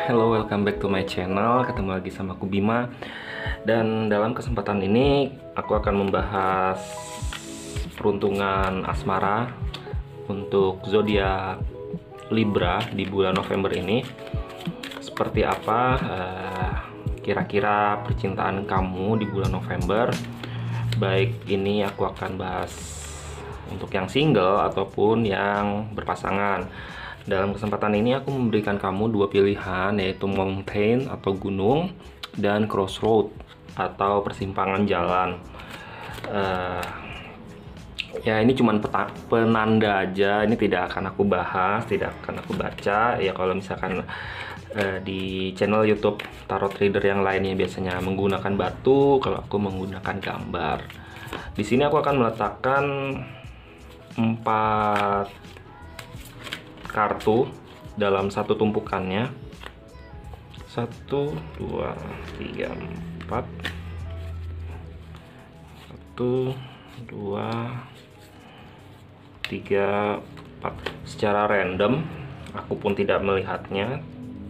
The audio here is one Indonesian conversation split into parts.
Hello, welcome back to my channel. Ketemu lagi sama aku Bima. Dan dalam kesempatan ini aku akan membahas peruntungan asmara untuk zodiak Libra di bulan November ini. Seperti apa kira-kira percintaan kamu di bulan November? Baik, ini aku akan bahas untuk yang single ataupun yang berpasangan. Dalam kesempatan ini aku memberikan kamu dua pilihan, yaitu mountain atau gunung dan crossroad atau persimpangan jalan. Ya ini cuma penanda aja, ini tidak akan aku bahas, tidak akan aku baca. Ya kalau misalkan di channel YouTube Tarot Reader yang lainnya biasanya menggunakan batu, kalau aku menggunakan gambar. Di sini aku akan meletakkan 4 kartu dalam satu tumpukannya. 1, 2, 3, 4. 1, 2, 3, 4 secara random. Aku pun tidak melihatnya.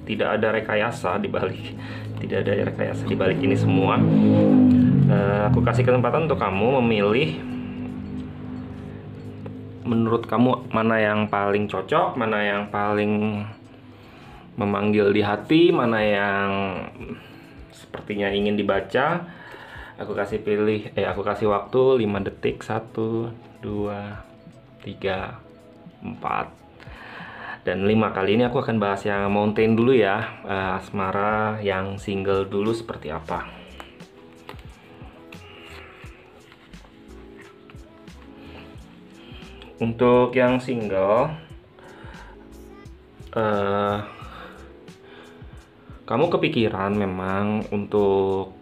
Tidak ada rekayasa di balik. Tidak ada rekayasa di balik ini semua. Aku kasih kesempatan untuk kamu memilih menurut kamu mana yang paling cocok, mana yang paling memanggil di hati, mana yang sepertinya ingin dibaca. Aku kasih waktu 5 detik. 1, 2, 3, 4 dan 5. Kali ini aku akan bahas yang mountain dulu ya. Asmara yang single dulu seperti apa. Untuk yang single, kamu kepikiran memang untuk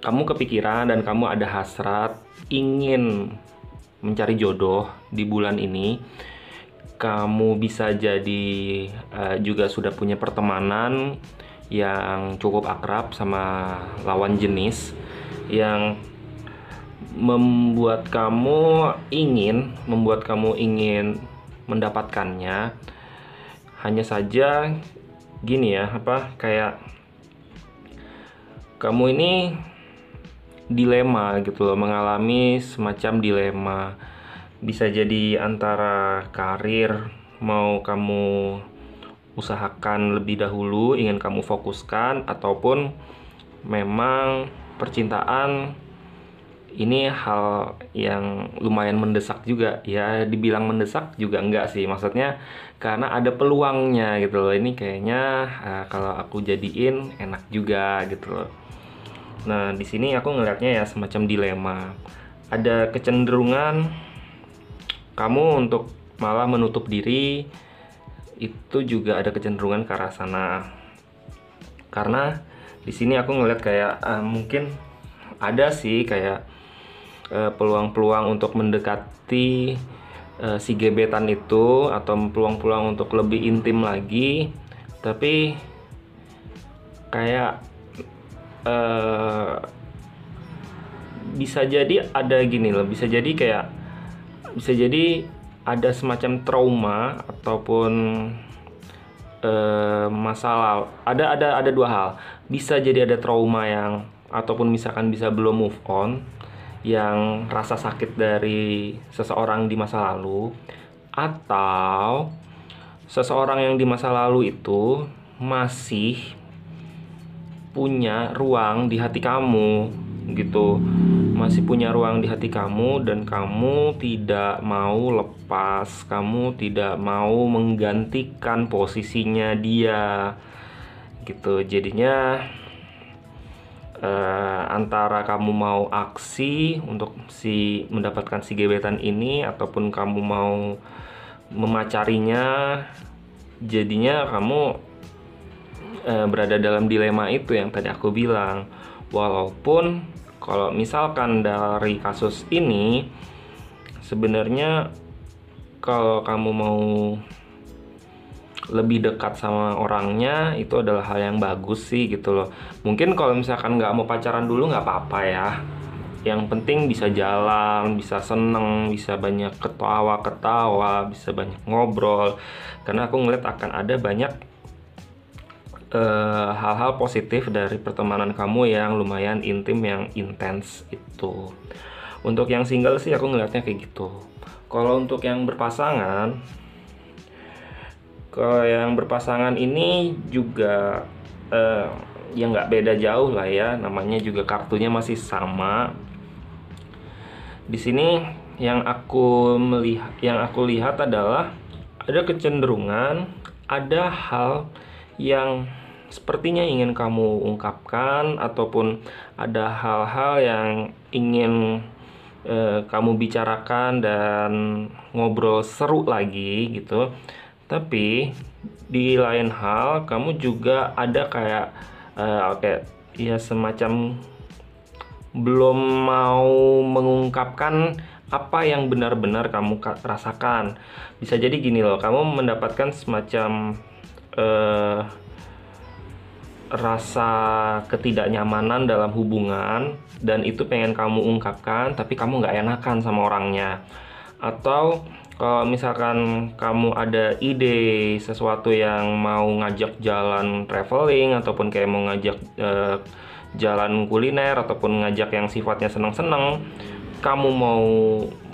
kamu kepikiran dan kamu ada hasrat ingin mencari jodoh di bulan ini. Kamu bisa jadi juga sudah punya pertemanan yang cukup akrab sama lawan jenis yang membuat kamu ingin mendapatkannya. Hanya saja gini ya, kayak kamu ini dilema gitu loh, mengalami semacam dilema. Bisa jadi antara karir mau kamu usahakan lebih dahulu, ingin kamu fokuskan, ataupun memang percintaan ini hal yang lumayan mendesak juga. Ya dibilang mendesak juga enggak sih, maksudnya karena ada peluangnya gitu loh. Ini kayaknya kalau aku jadiin enak juga gitu loh. Nah di sini aku ngelihatnya ya semacam dilema. Ada kecenderungan kamu untuk malah menutup diri, itu juga ada kecenderungan ke arah sana. Karena di sini aku ngelihat kayak mungkin ada sih kayak peluang-peluang untuk mendekati si gebetan itu, atau peluang-peluang untuk lebih intim lagi, tapi kayak bisa jadi ada gini loh, bisa jadi ada semacam trauma ataupun masalah. Ada dua hal. Bisa jadi ada trauma yang, ataupun misalkan bisa belum move on, yang rasa sakit dari seseorang di masa lalu, atau seseorang yang di masa lalu itu masih punya ruang di hati kamu gitu, masih punya ruang di hati kamu, dan kamu tidak mau lepas, kamu tidak mau menggantikan posisinya dia gitu. Jadinya antara kamu mau aksi untuk mendapatkan si gebetan ini, ataupun kamu mau memacarinya. Jadinya kamu berada dalam dilema itu yang tadi aku bilang. Walaupun kalau misalkan dari kasus ini, sebenarnya kalau kamu mau lebih dekat sama orangnya, itu adalah hal yang bagus sih gitu loh. Mungkin kalau misalkan nggak mau pacaran dulu nggak apa-apa ya, Yang penting bisa jalan, bisa seneng, bisa banyak ketawa-ketawa, bisa banyak ngobrol. Karena aku ngeliat akan ada banyak hal-hal positif dari pertemanan kamu yang lumayan intim, yang intens itu. Untuk yang single sih aku ngeliatnya kayak gitu. Kalau untuk yang berpasangan, ini juga ya nggak beda jauh lah ya, namanya juga kartunya masih sama. Di sini yang aku lihat adalah ada kecenderungan, ada hal yang sepertinya ingin kamu ungkapkan, ataupun ada hal-hal yang ingin kamu bicarakan dan ngobrol seru lagi gitu. Tapi di lain hal kamu juga ada kayak ya semacam belum mau mengungkapkan apa yang benar-benar kamu rasakan. Bisa jadi gini loh, kamu mendapatkan semacam rasa ketidaknyamanan dalam hubungan, dan itu pengen kamu ungkapkan tapi kamu nggak enakan sama orangnya. Atau kalau misalkan kamu ada ide sesuatu yang mau ngajak jalan traveling, ataupun kayak mau ngajak jalan kuliner, ataupun ngajak yang sifatnya seneng-seneng, kamu mau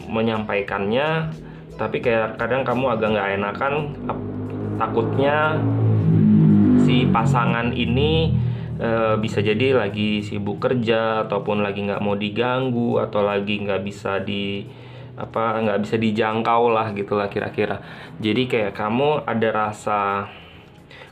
menyampaikannya tapi kayak kadang kamu agak nggak enakan, takutnya si pasangan ini bisa jadi lagi sibuk kerja, ataupun lagi nggak mau diganggu, atau lagi nggak bisa dijangkau lah gitulah kira-kira. Jadi kayak kamu ada rasa,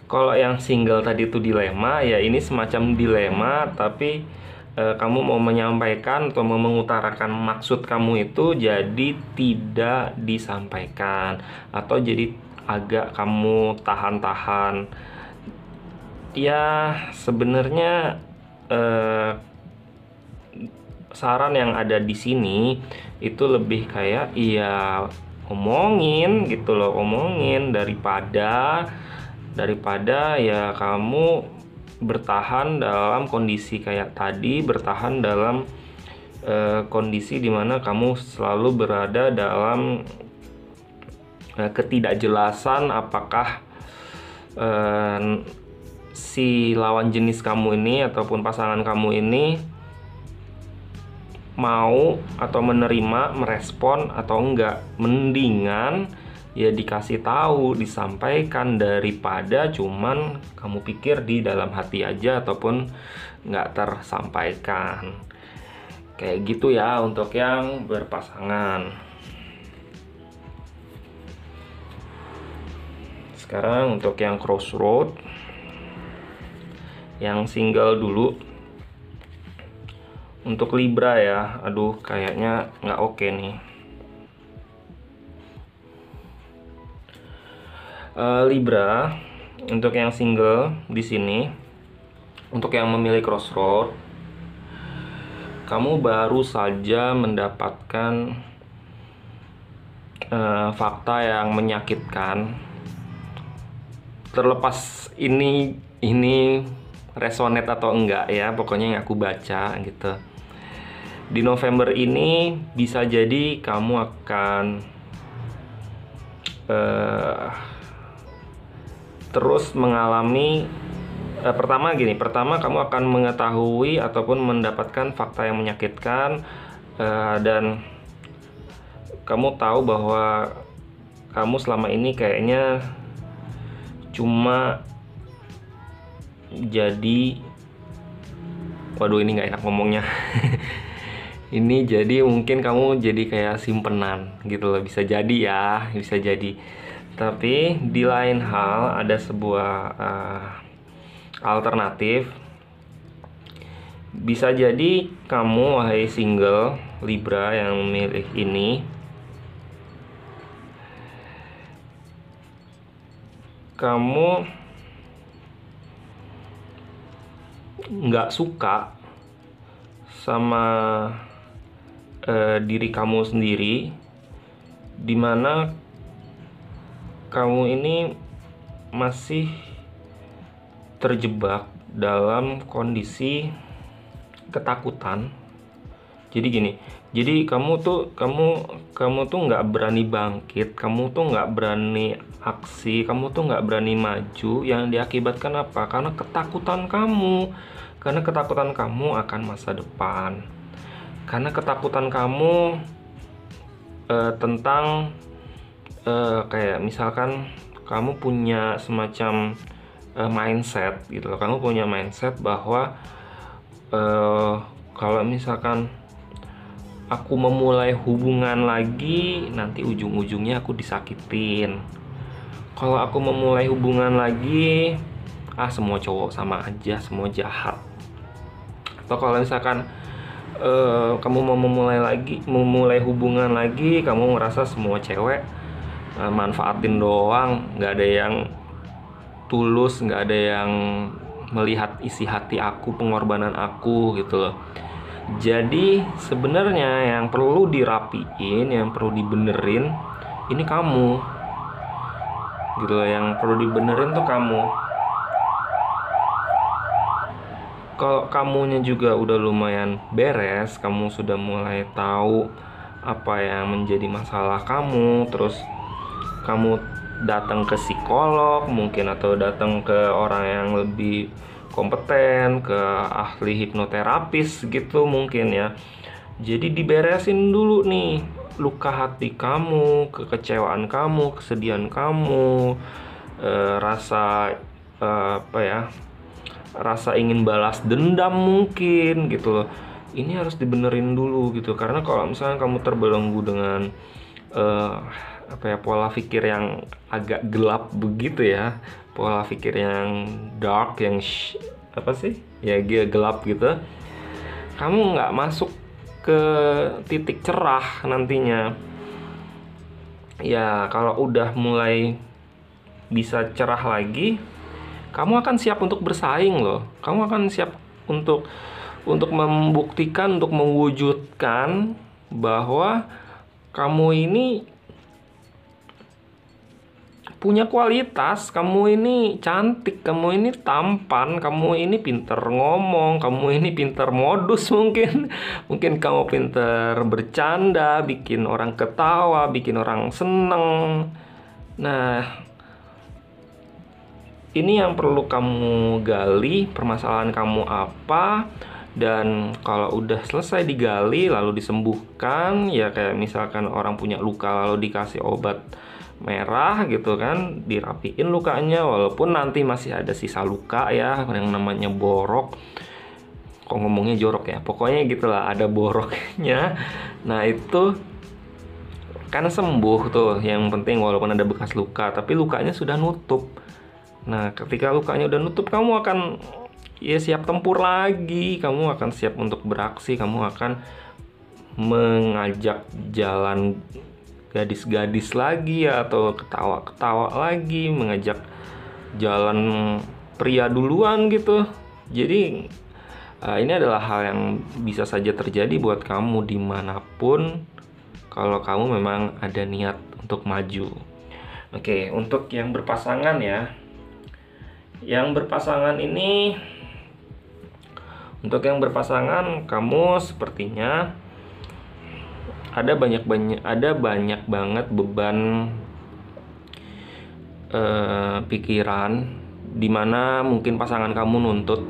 kalau yang single tadi itu dilema, ya ini semacam dilema, tapi kamu mau menyampaikan atau mau mengutarakan maksud kamu itu jadi tidak disampaikan, atau jadi agak kamu tahan-tahan. Ya sebenarnya saran yang ada di sini itu lebih kayak ya omongin gitu loh, omongin daripada ya kamu bertahan dalam kondisi kayak tadi, bertahan dalam kondisi dimana kamu selalu berada dalam ketidakjelasan apakah si lawan jenis kamu ini ataupun pasangan kamu ini mau atau menerima, merespon atau enggak. Mendingan ya dikasih tahu, disampaikan, daripada cuman kamu pikir di dalam hati aja ataupun nggak tersampaikan. Kayak gitu ya untuk yang berpasangan. Sekarang untuk yang crossroad, yang single dulu. Untuk Libra ya, aduh kayaknya nggak oke nih. Libra, untuk yang single di sini, untuk yang memilih crossroad, kamu baru saja mendapatkan fakta yang menyakitkan. Terlepas ini resonate atau enggak ya, pokoknya yang aku baca gitu. Di November ini bisa jadi kamu akan terus mengalami pertama kamu akan mengetahui ataupun mendapatkan fakta yang menyakitkan, dan kamu tahu bahwa kamu selama ini kayaknya cuma jadi, waduh ini nggak enak ngomongnya. Ini jadi mungkin kamu jadi kayak simpenan gitu loh, bisa jadi ya, bisa jadi. Tapi di lain hal ada sebuah alternatif. Bisa jadi kamu, wahai single Libra yang memilih ini, kamu nggak suka sama diri kamu sendiri, dimana kamu ini masih terjebak dalam kondisi ketakutan Jadi gini, jadi kamu tuh nggak berani bangkit, kamu tuh nggak berani aksi, kamu tuh nggak berani maju. Yang diakibatkan apa? Karena ketakutan kamu akan masa depan. Karena ketakutan kamu tentang kayak misalkan kamu punya semacam mindset gitu loh. Kamu punya mindset bahwa kalau misalkan aku memulai hubungan lagi, nanti ujung-ujungnya aku disakitin. Kalau aku memulai hubungan lagi, semua cowok sama aja, semua jahat. Atau kalau misalkan kamu mau memulai hubungan lagi, kamu ngerasa semua cewek manfaatin doang, nggak ada yang tulus, nggak ada yang melihat isi hati aku, pengorbanan aku gitu loh. Jadi sebenarnya yang perlu dirapiin, yang perlu dibenerin, ini kamu gitu loh. Yang perlu dibenerin tuh kamu. Kalau kamunya juga udah lumayan beres, kamu sudah mulai tahu apa yang menjadi masalah kamu, terus kamu datang ke psikolog mungkin, atau datang ke orang yang lebih kompeten, ke ahli hipnoterapis gitu mungkin ya. Jadi diberesin dulu nih luka hati kamu, kekecewaan kamu, kesedihan kamu, rasa apa ya, rasa ingin balas dendam mungkin gitu loh. Ini harus dibenerin dulu gitu, karena kalau misalnya kamu terbelenggu dengan apa ya, pola pikir yang agak gelap begitu ya, pola pikir yang dark, yang apa sih ya, gelap gitu, kamu nggak masuk ke titik cerah nantinya. Ya kalau udah mulai bisa cerah lagi, kamu akan siap untuk bersaing loh. Kamu akan siap untuk membuktikan, untuk mewujudkan bahwa kamu ini punya kualitas, kamu ini cantik, kamu ini tampan, kamu ini pinter ngomong, kamu ini pinter modus mungkin. Mungkin kamu pinter bercanda, bikin orang ketawa, bikin orang seneng. Nah, ini yang perlu kamu gali, permasalahan kamu apa. Dan kalau udah selesai digali lalu disembuhkan, ya kayak misalkan orang punya luka lalu dikasih obat merah gitu kan, dirapiin lukanya, walaupun nanti masih ada sisa luka ya, yang namanya borok. Kok ngomongnya jorok ya, pokoknya gitulah, ada boroknya. Nah itu kan sembuh tuh, yang penting walaupun ada bekas luka, tapi lukanya sudah nutup. Nah ketika lukanya udah nutup, kamu akan ya siap tempur lagi, kamu akan siap untuk beraksi, kamu akan mengajak jalan gadis-gadis lagi ya, atau ketawa-ketawa lagi, mengajak jalan pria duluan gitu. Jadi ini adalah hal yang bisa saja terjadi buat kamu dimanapun, kalau kamu memang ada niat untuk maju. Oke, untuk yang berpasangan ya, yang berpasangan ini, untuk yang berpasangan kamu sepertinya ada banyak banget beban pikiran, dimana mungkin pasangan kamu nuntut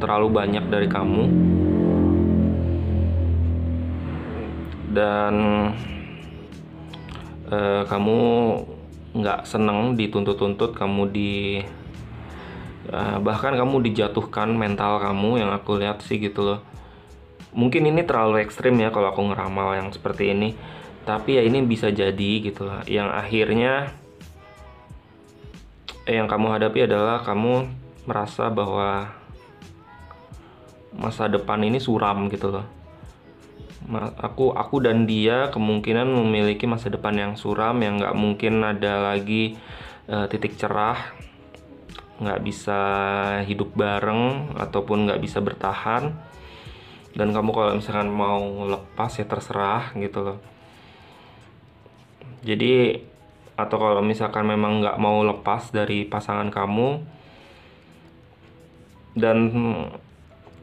terlalu banyak dari kamu, dan kamu nggak seneng dituntut-tuntut, bahkan kamu dijatuhkan mental kamu, yang aku lihat sih gitu loh. Mungkin ini terlalu ekstrim ya kalau aku ngeramal yang seperti ini, tapi ya ini bisa jadi gitu lah. Yang akhirnya yang kamu hadapi adalah kamu merasa bahwa masa depan ini suram gitu loh. Aku dan dia kemungkinan memiliki masa depan yang suram, yang nggak mungkin ada lagi titik cerah, nggak bisa hidup bareng ataupun nggak bisa bertahan. Dan kamu kalau misalkan mau lepas ya terserah gitu loh. Jadi, atau kalau misalkan memang nggak mau lepas dari pasangan kamu, dan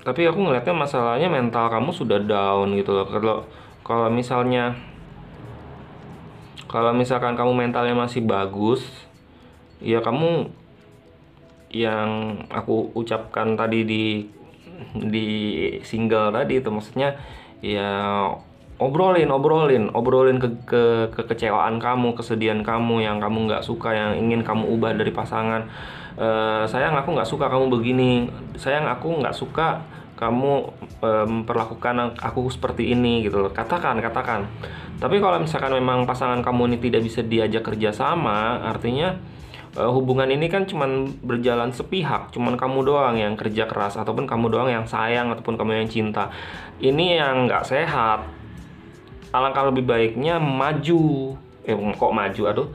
Tapi aku ngelihatnya masalahnya mental kamu sudah down gitu loh. Kalau misalnya kalau misalkan kamu mentalnya masih bagus, ya kamu yang aku ucapkan tadi di single tadi itu, maksudnya ya obrolin kekecewaan kamu, kesedihan kamu yang kamu nggak suka, yang ingin kamu ubah dari pasangan. Sayang, aku nggak suka kamu begini. Sayang, aku nggak suka kamu memperlakukan aku seperti ini gitu loh. Katakan. Tapi kalau misalkan memang pasangan kamu ini tidak bisa diajak kerja sama, artinya hubungan ini kan cuman berjalan sepihak, cuman kamu doang yang kerja keras, ataupun kamu doang yang sayang, ataupun kamu yang cinta. Ini yang nggak sehat. Alangkah lebih baiknya maju. Kok maju? Aduh.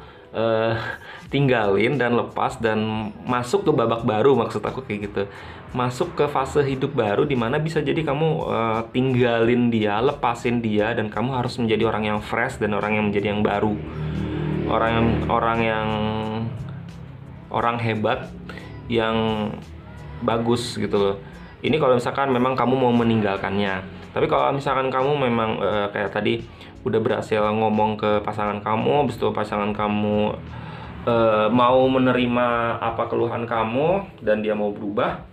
Tinggalin dan lepas dan masuk ke babak baru, maksud aku kayak gitu. Masuk ke fase hidup baru di mana bisa jadi kamu tinggalin dia, lepasin dia, dan kamu harus menjadi orang yang fresh dan orang yang menjadi yang baru. Orang hebat yang bagus gitu loh. Ini kalau misalkan memang kamu mau meninggalkannya. Tapi kalau misalkan kamu memang kayak tadi udah berhasil ngomong ke pasangan kamu, habis itu pasangan kamu mau menerima apa keluhan kamu dan dia mau berubah.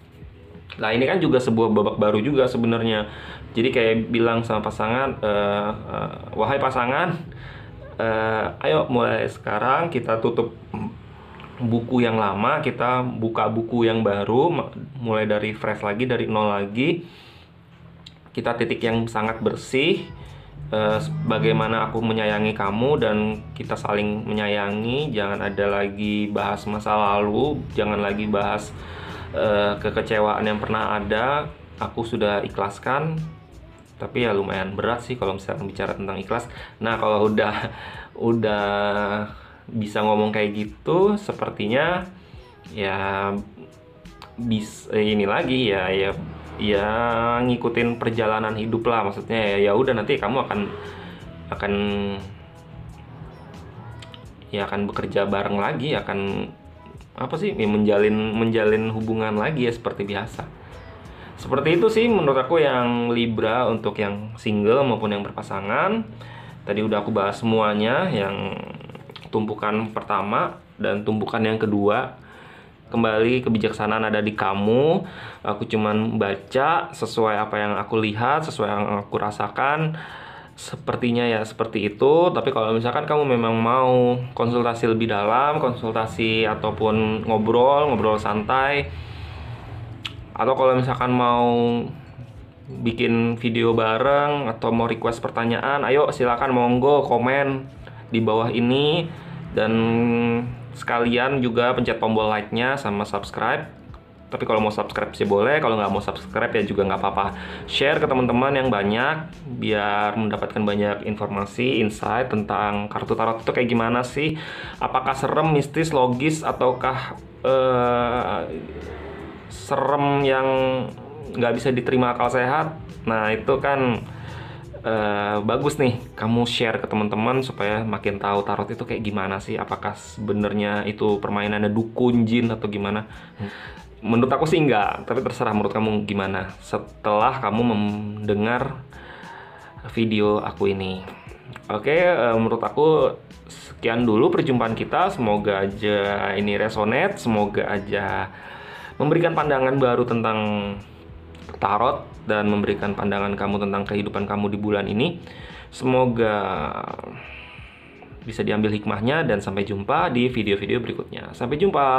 Nah, ini kan juga sebuah babak baru juga sebenarnya. Jadi kayak bilang sama pasangan, wahai pasangan, ayo mulai sekarang kita tutup buku yang lama, kita buka buku yang baru, mulai dari fresh lagi, dari nol lagi. Kita titik yang sangat bersih, bagaimana aku menyayangi kamu dan kita saling menyayangi. Jangan ada lagi bahas masa lalu, jangan lagi bahas kekecewaan yang pernah ada. Aku sudah ikhlaskan. Tapi ya lumayan berat sih kalau misalnya bicara tentang ikhlas. Nah, kalau udah bisa ngomong kayak gitu, sepertinya ya ini lagi ya ngikutin perjalanan hidup lah, maksudnya ya udah, nanti kamu akan bekerja bareng lagi, akan apa sih ya, menjalin hubungan lagi ya seperti biasa. Seperti itu sih menurut aku yang Libra, untuk yang single maupun yang berpasangan. Tadi udah aku bahas semuanya, yang tumpukan pertama dan tumpukan yang kedua. Kembali, kebijaksanaan ada di kamu. Aku cuman baca sesuai apa yang aku lihat, sesuai yang aku rasakan. Sepertinya ya seperti itu. Tapi kalau misalkan kamu memang mau konsultasi lebih dalam, konsultasi ataupun ngobrol santai, atau kalau misalkan mau bikin video bareng atau mau request pertanyaan, ayo silakan, monggo komen di bawah ini. Dan sekalian juga pencet tombol like-nya sama subscribe. Tapi kalau mau subscribe sih boleh, kalau nggak mau subscribe ya juga nggak apa-apa. Share ke teman-teman yang banyak, biar mendapatkan banyak informasi, insight tentang kartu tarot itu kayak gimana sih. Apakah serem, mistis, logis, ataukah serem yang nggak bisa diterima akal sehat. Nah, itu kan bagus nih kamu share ke teman-teman supaya makin tahu tarot itu kayak gimana sih. Apakah sebenarnya itu permainannya dukun, jin, atau gimana? Menurut aku sih enggak, tapi terserah menurut kamu gimana setelah kamu mendengar video aku ini. Oke, menurut aku sekian dulu perjumpaan kita. Semoga aja ini resonate, semoga aja memberikan pandangan baru tentang tarot dan memberikan pandangan kamu tentang kehidupan kamu di bulan ini. Semoga bisa diambil hikmahnya, dan sampai jumpa di video-video berikutnya. Sampai jumpa.